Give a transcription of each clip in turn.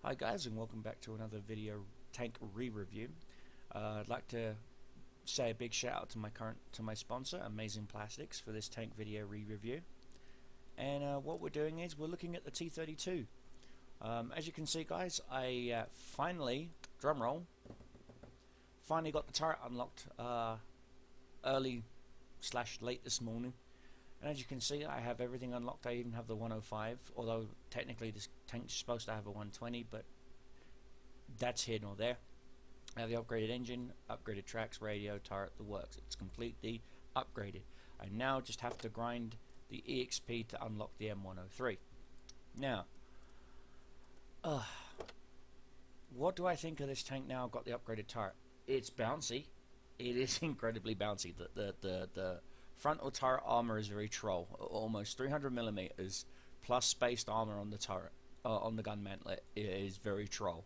Hi guys, and welcome back to another video tank re-review. I'd like to say a big shout out to my sponsor, Amazing Plastics, for this tank video re-review. And what we're doing is we're looking at the T32. As you can see, guys, I finally, drumroll, finally got the turret unlocked early/late this morning. And as you can see, I have everything unlocked. I even have the 105, although technically this tank's supposed to have a 120, but that's here nor there. I have the upgraded engine, upgraded tracks, radio, turret, the works. It's completely upgraded. I now just have to grind the EXP to unlock the M103. Now, what do I think of this tank now I've got the upgraded turret? It's bouncy. It is incredibly bouncy. The frontal turret armor is very troll, almost 300 millimeters plus spaced armor on the turret, on the gun mantlet. It is very troll.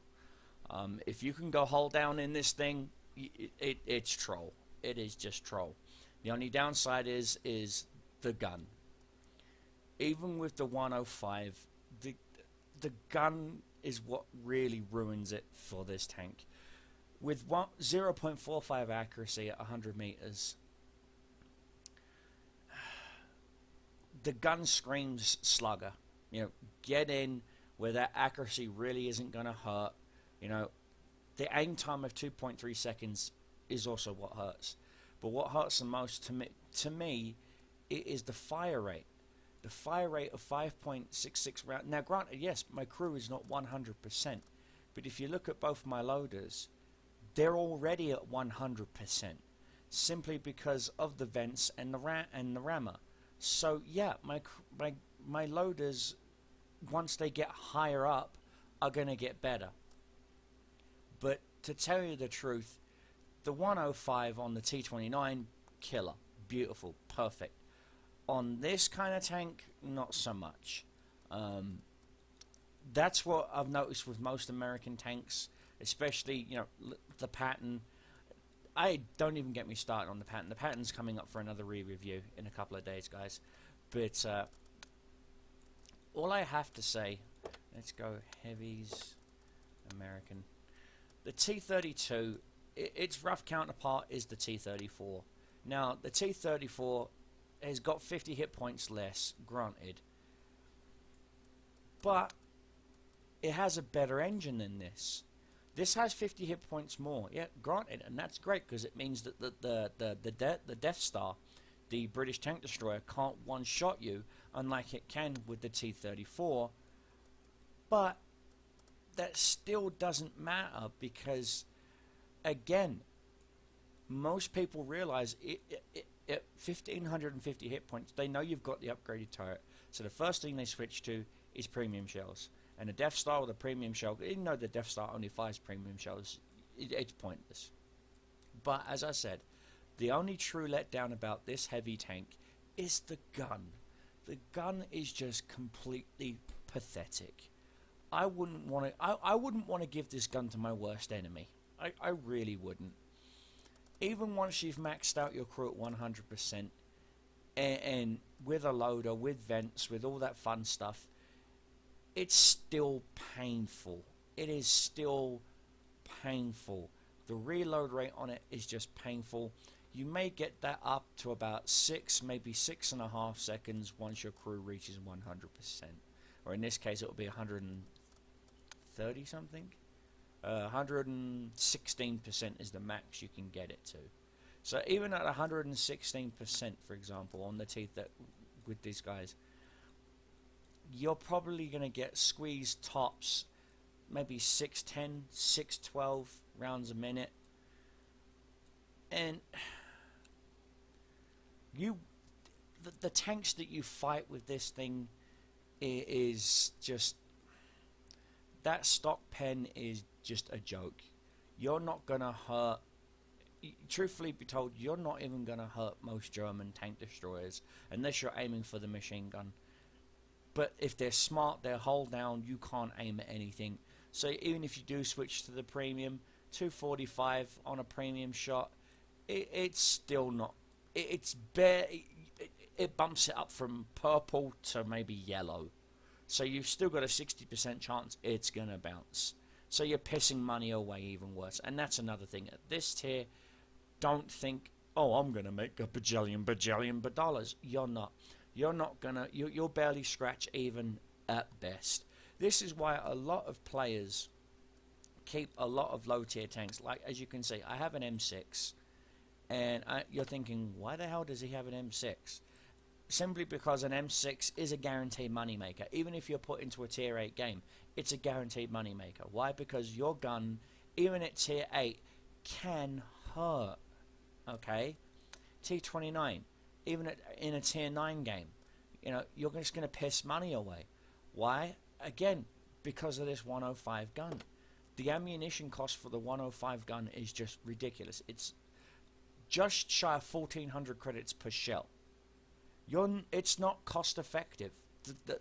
If you can go hull down in this thing, it's troll. It is just troll. The only downside is the gun. Even with the 105, the gun is what really ruins it for this tank. With 0.45 accuracy at 100 meters, the gun screams slugger. You know, get in where that accuracy really isn't going to hurt. You know, the aim time of 2.3 seconds is also what hurts. But what hurts the most to me, it is the fire rate. The fire rate of 5.66 rounds. Now, granted, yes, my crew is not 100%, but if you look at both my loaders, they're already at 100%, simply because of the vents and the rammer. So yeah, my loaders, once they get higher up, are going to get better. But to tell you the truth, the 105 on the T29, killer, beautiful, perfect. On this kind of tank, not so much. That's what I've noticed with most American tanks, especially, you know, the pattern. Don't even get me started on the pattern. The pattern's coming up for another re-review in a couple of days, guys. But all I have to say, let's go heavies, American. The T32, its rough counterpart is the T34. Now, the T34 has got 50 hit points less, granted. But it has a better engine than this. This has 50 hit points more, yeah, granted, and that's great because it means that the Death Star, the British tank destroyer, can't one-shot you, unlike it can with the T-34. But that still doesn't matter because, again, most people realize at 1,550 hit points, they know you've got the upgraded turret. So the first thing they switch to is premium shells. And the Death Star with a premium shell, even though the Death Star only fires premium shells, it's pointless. But as I said, the only true letdown about this heavy tank is the gun. The gun is just completely pathetic. I wouldn't want to give this gun to my worst enemy. I really wouldn't. Even once you've maxed out your crew at 100%, and with a loader, with vents, with all that fun stuff, it's still painful. It is still painful. The reload rate on it is just painful. You may get that up to about 6, maybe 6.5 seconds once your crew reaches 100%. Or in this case, it will be 130 something. 116% is the max you can get it to. So even at 116%, for example, on the teeth that with these guys, you're probably going to get squeezed tops, maybe 610, 612 rounds a minute. And the tanks that you fight with this thing is just, that stock pen is just a joke. You're not going to hurt, truthfully be told, you're not even going to hurt most German tank destroyers unless you're aiming for the machine gun. But if they're smart, they're hull down, you can't aim at anything. So even if you do switch to the premium, 245 on a premium shot, it's still not, it's bare, it bumps it up from purple to maybe yellow. So you've still got a 60% chance it's going to bounce. So you're pissing money away even worse. And that's another thing. At this tier, don't think, oh, I'm going to make a bajillion dollars. You're not. You're not going to, you'll barely scratch even at best. This is why a lot of players keep a lot of low tier tanks. Like, as you can see, I have an M6. And you're thinking, why the hell does he have an M6? Simply because an M6 is a guaranteed moneymaker. Even if you're put into a tier 8 game, it's a guaranteed moneymaker. Why? Because your gun, even at tier 8, can hurt. Okay? T29, even in a tier 9 game, you know, you're just going to piss money away. Why? Again, because of this 105 gun. The ammunition cost for the 105 gun is just ridiculous. It's just shy of 1,400 credits per shell. It's not cost effective.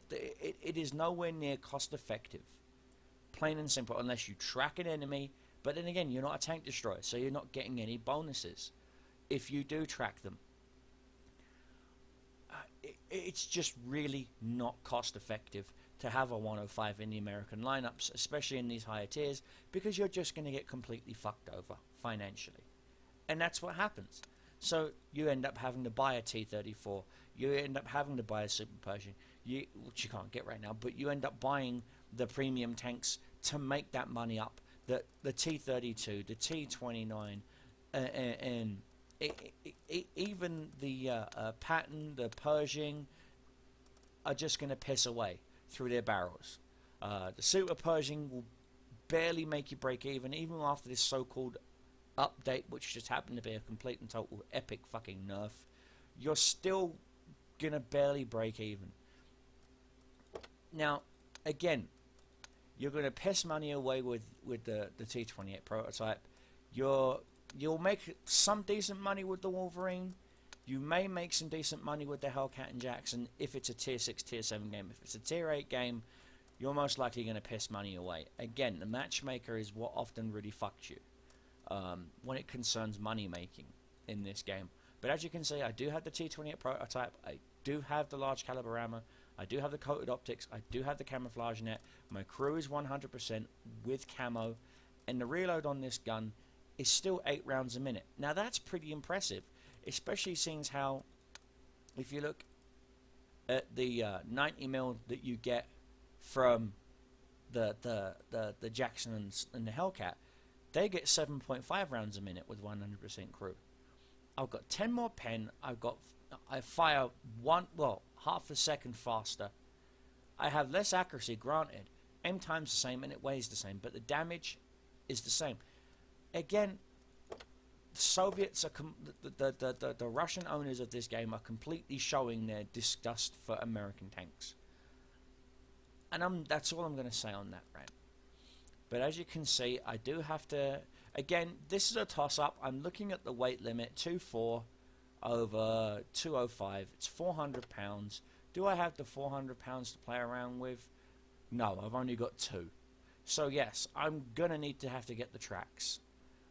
It is nowhere near cost effective. Plain and simple, unless you track an enemy. But then again, you're not a tank destroyer, so you're not getting any bonuses if you do track them. It's just really not cost effective to have a 105 in the American lineups, especially in these higher tiers, because you're just going to get completely fucked over financially. And that's what happens. So you end up having to buy a T34. You end up having to buy a Super Pershing, which you can't get right now, but you end up buying the premium tanks to make that money up. The T32, the T29, and even the Patton, the Pershing, are just going to piss away through their barrels. The Super Pershing will barely make you break even after this so-called update, which just happened to be a complete and total epic fucking nerf. You're still gonna barely break even. Now, again, you're gonna piss money away with the T28 prototype. You'll make some decent money with the Wolverine. You may make some decent money with the Hellcat and Jackson if it's a tier 6, tier 7 game. If it's a tier 8 game, you're most likely going to piss money away. Again, the matchmaker is what often really fucks you when it concerns money making in this game. But as you can see, I do have the T28 prototype. I do have the large caliber ammo. I do have the coated optics. I do have the camouflage net. My crew is 100% with camo. And the reload on this gun is still 8 rounds a minute. Now that's pretty impressive. Especially seeing how, if you look at the 90mm that you get from the Jackson and the Hellcat, they get 7.5 rounds a minute with 100% crew. I've got 10 more pen. I fire half a second faster. I have less accuracy, granted. Aim time's the same and it weighs the same, but the damage is the same. Again, Soviets are the Russian owners of this game are completely showing their disgust for American tanks, and that's all I'm going to say on that rant. But as you can see, I do have to. Again, this is a toss-up. I'm looking at the weight limit: 2.4 over 205. It's 400 pounds. Do I have the 400 pounds to play around with? No, I've only got 2. So yes, I'm gonna need to have to get the tracks.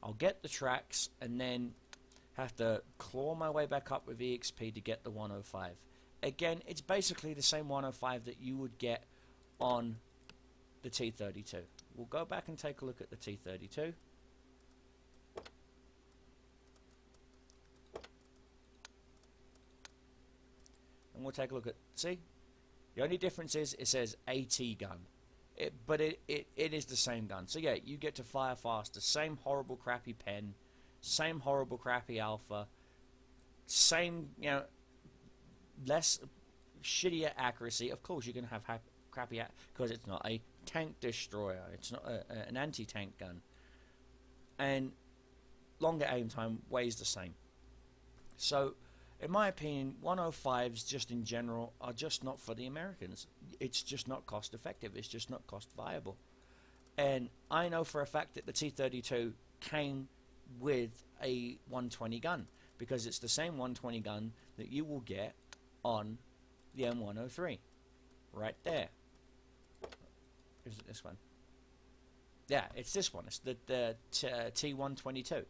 I'll get the tracks and then have to claw my way back up with EXP to get the 105. Again, it's basically the same 105 that you would get on the T32. We'll go back and take a look at the T32. And we'll take a look at, see? The only difference is it says AT gun. But it is the same gun. So yeah, you get to fire faster. Same horrible crappy pen. Same horrible crappy alpha. Same, you know, less shittier accuracy. Of course you're going to have crappy because it's not a tank destroyer. It's not an anti-tank gun. And longer aim time, weighs the same. So in my opinion, 105s just in general are just not for the Americans. It's just not cost effective. It's just not cost viable. And I know for a fact that the T32 came with a 120 gun, because it's the same 120 gun that you will get on the M103. Right there. Is it this one? Yeah, it's this one. It's the T122.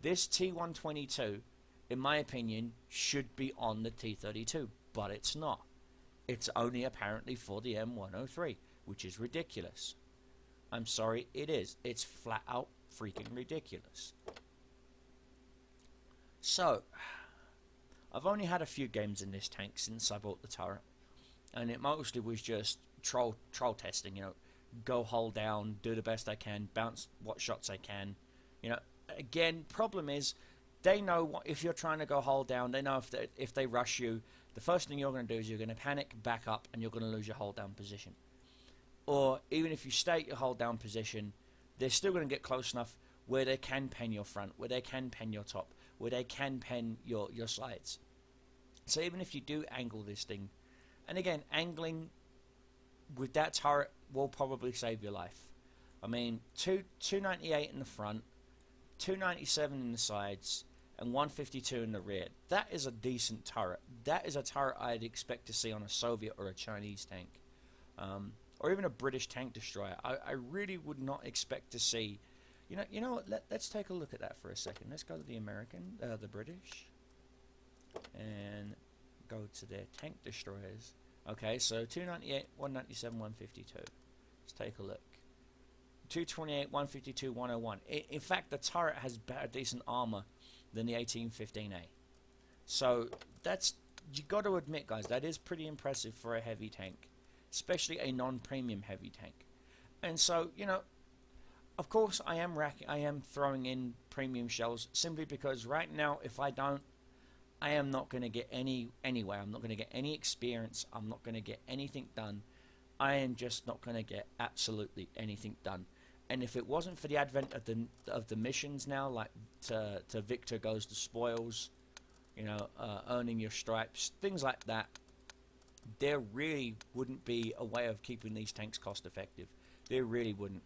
This T122, in my opinion, should be on the T32, but it's not. It's only apparently for the M103, which is ridiculous. I'm sorry, it is. It's flat out freaking ridiculous. So, I've only had a few games in this tank since I bought the turret, and it mostly was just troll testing, you know, go hold down, do the best I can, bounce what shots I can, you know. Again, problem is, they know what, if you're trying to go hold down, they know if they rush you, the first thing you're going to do is you're going to panic, back up, and you're going to lose your hold down position. Or even if you stay at your hold down position, they're still going to get close enough where they can pen your front, where they can pen your top, where they can pen your sides. So even if you do angle this thing, and again, angling with that turret will probably save your life. I mean, 298 in the front, 297 in the sides, and 152 in the rear. That is a decent turret. That is a turret I'd expect to see on a Soviet or a Chinese tank. Or even a British tank destroyer. I really would not expect to see. You know what? Let's take a look at that for a second. Let's go to the the British, and go to their tank destroyers. Okay, so 298, 197, 152. Let's take a look. 228, 152, 101. In fact, the turret has better, decent armor than the 1815A. So that's, you got to admit, guys, that is pretty impressive for a heavy tank, especially a non-premium heavy tank. And so, you know, of course, I am throwing in premium shells simply because right now, if I don't, I am not going to get anywhere. I'm not going to get any experience. I'm not going to get anything done. I am just not going to get absolutely anything done. And if it wasn't for the advent of the missions now, like to Victor goes to spoils, you know, earning your stripes, things like that, there really wouldn't be a way of keeping these tanks cost effective. There really wouldn't.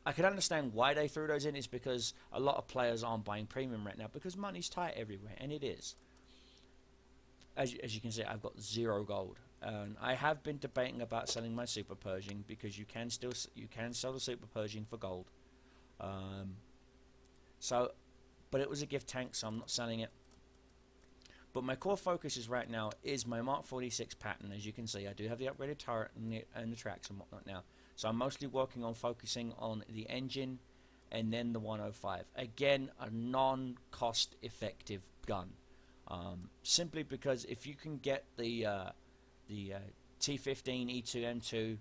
I can understand why they threw those in. It's because a lot of players aren't buying premium right now because money's tight everywhere, and it is. As you can see, I've got 0 gold. I have been debating about selling my Super Pershing because you can sell the Super Pershing for gold. But it was a gift tank, so I'm not selling it. But my core focus is right now is my Mark 46 pattern. As you can see, I do have the upgraded turret and the tracks and whatnot now. So I'm mostly working on focusing on the engine and then the 105. Again, a non-cost effective gun. Simply because if you can get the T15 E2M2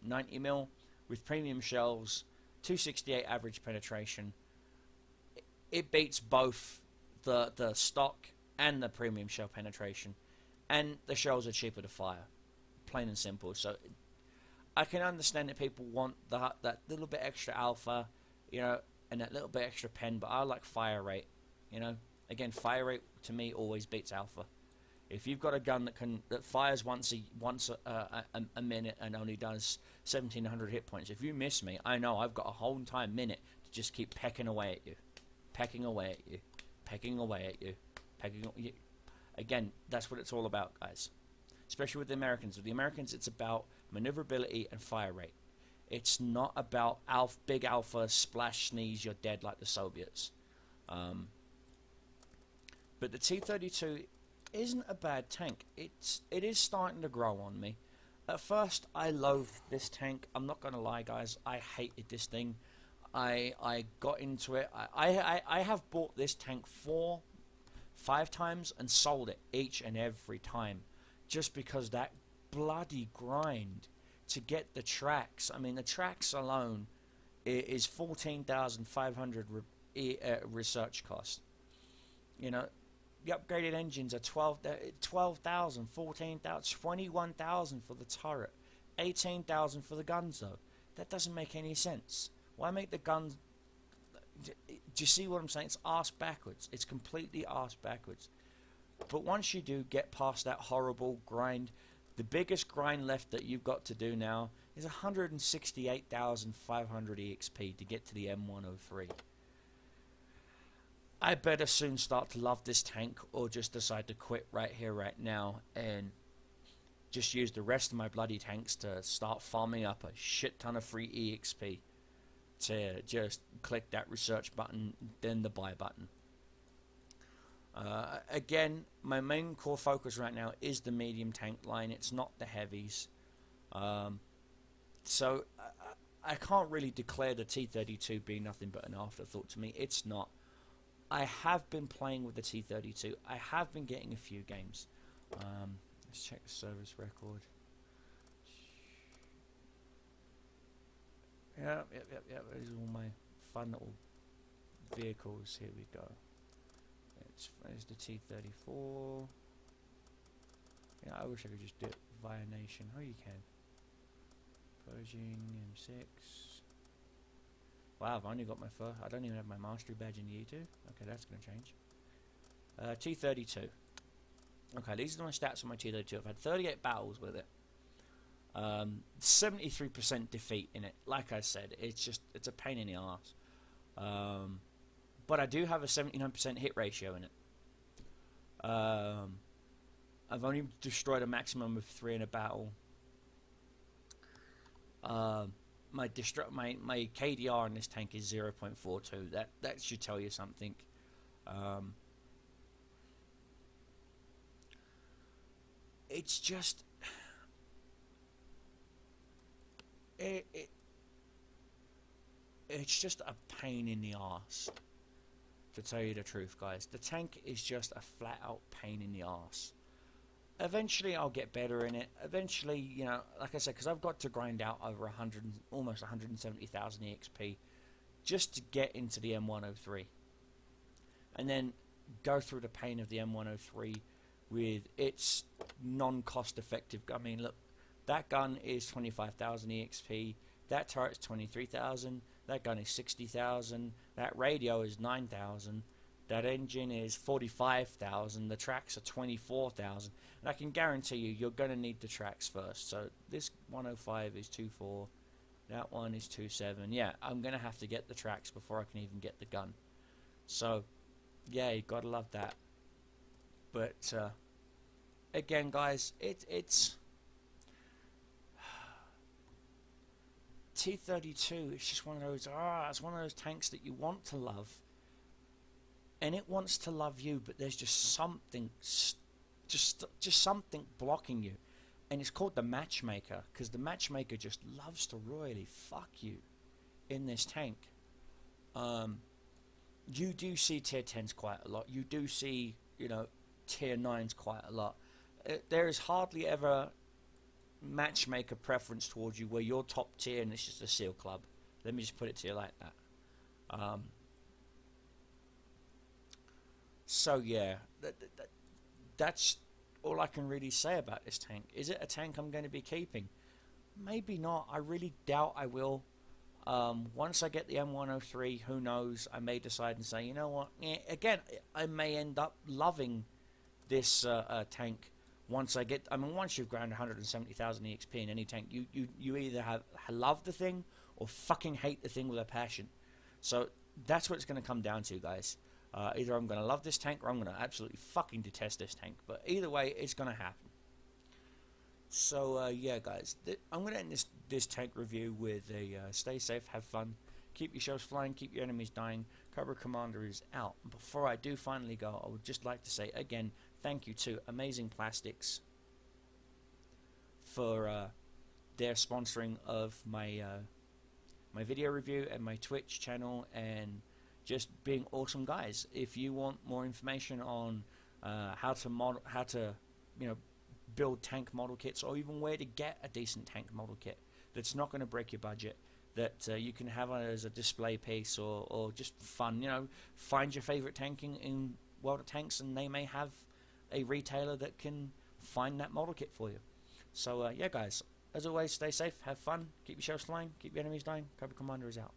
90mm with premium shells, 268 average penetration, it beats both the stock and the premium shell penetration, and the shells are cheaper to fire, plain and simple. So I can understand that people want that little bit extra alpha, you know, and that little bit extra pen, but I like fire rate, you know. Again, fire rate to me always beats alpha. If you've got a gun that fires once a minute and only does 1,700 hit points, if you miss me, I know I've got a whole entire minute to just keep pecking away at you, pecking away at you, pecking away at you, pecking. Again, that's what it's all about, guys. Especially with the Americans. With the Americans, it's about maneuverability and fire rate. It's not about big alpha, splash, sneeze, you're dead like the Soviets. But the T32 isn't a bad tank. It is starting to grow on me. At first, I loathed this tank. I'm not gonna lie, guys. I hated this thing. I got into it. I have bought this tank 4-5 times and sold it each and every time, just because that bloody grind to get the tracks. I mean, the tracks alone is 14,500 research cost. You know, the upgraded engines are 12,000, 14,000, 21,000 for the turret, 18,000 for the guns. Though that doesn't make any sense. Why make the guns? Do you see what I'm saying? It's arse backwards. It's completely arse backwards. But once you do get past that horrible grind, the biggest grind left that you've got to do now is 168,500 EXP to get to the M103. I better soon start to love this tank, or just decide to quit right here, right now, and just use the rest of my bloody tanks to start farming up a shit ton of free EXP to just click that research button, then the buy button. Again, my main core focus right now is the medium tank line. It's not the heavies. So I can't really declare the T32 being nothing but an afterthought to me. It's not. I have been playing with the T32. I have been getting a few games. Let's check the service record. Yep. These are all my fun little vehicles. Here we go. There's the T34. Yeah, I wish I could just do it via nation. Oh, you can. Pershing M6. Wow, I've only got my first. I don't even have my mastery badge in the E2. Okay, that's going to change. T32. Okay, these are my stats on my T32. I've had 38 battles with it. 73% defeat in it. Like I said, it's a pain in the arse. But I do have a 79% hit ratio in it. I've only destroyed a maximum of 3 in a battle. My KDR in this tank is 0.42. That should tell you something. It's just it's just a pain in the arse, to tell you the truth, guys. The tank is just a flat out pain in the arse. Eventually I'll get better in it. Eventually, you know, like I said, because I've got to grind out over almost 170,000 EXP just to get into the M103, and then go through the pain of the M103 with its non-cost effective. I mean, look, that gun is 25,000 EXP. That turret's 23,000. That gun is 60,000. That radio is 9,000. That engine is 45,000. The tracks are 24,000. And I can guarantee you, you're going to need the tracks first. So this 105 is 2.4. That one is 2.7. Yeah, I'm going to have to get the tracks before I can even get the gun. So, yeah, you got to love that. But, again, guys, it's T32. It's just one of those, it's one of those tanks that you want to love. And it wants to love you, but there's just something, just something blocking you, and it's called the matchmaker, because the matchmaker just loves to royally fuck you in this tank. You do see tier 10s quite a lot. You do see, you know, tier 9s quite a lot. There is hardly ever matchmaker preference towards you where you're top tier and it's just a SEAL club. Let me just put it to you like that. So yeah, that's all I can really say about this tank. Is it a tank I'm going to be keeping? Maybe not. I really doubt I will. Once I get the M103, who knows? I may decide and say, you know what? Again, I may end up loving this tank. Once I get, I mean, once you've ground 170,000 EXP in any tank, you either love the thing or fucking hate the thing with a passion. So that's what it's going to come down to, guys. Either I'm going to love this tank or I'm going to absolutely fucking detest this tank. But either way, it's going to happen. So, yeah, guys. I'm going to end this tank review with a stay safe, have fun, keep your shells flying, keep your enemies dying. Cobra Commander is out. Before I do finally go, I would just like to say, again, thank you to Amazing Plastics for their sponsoring of my my video review and my Twitch channel, and just being awesome guys. If you want more information on how to build tank model kits, or even where to get a decent tank model kit that's not going to break your budget, that you can have as a display piece or just fun, find your favorite tank in World of Tanks, and they may have a retailer that can find that model kit for you. So yeah, guys, as always, stay safe, have fun, keep your shells flying, keep your enemies dying. Cobra Commander is out.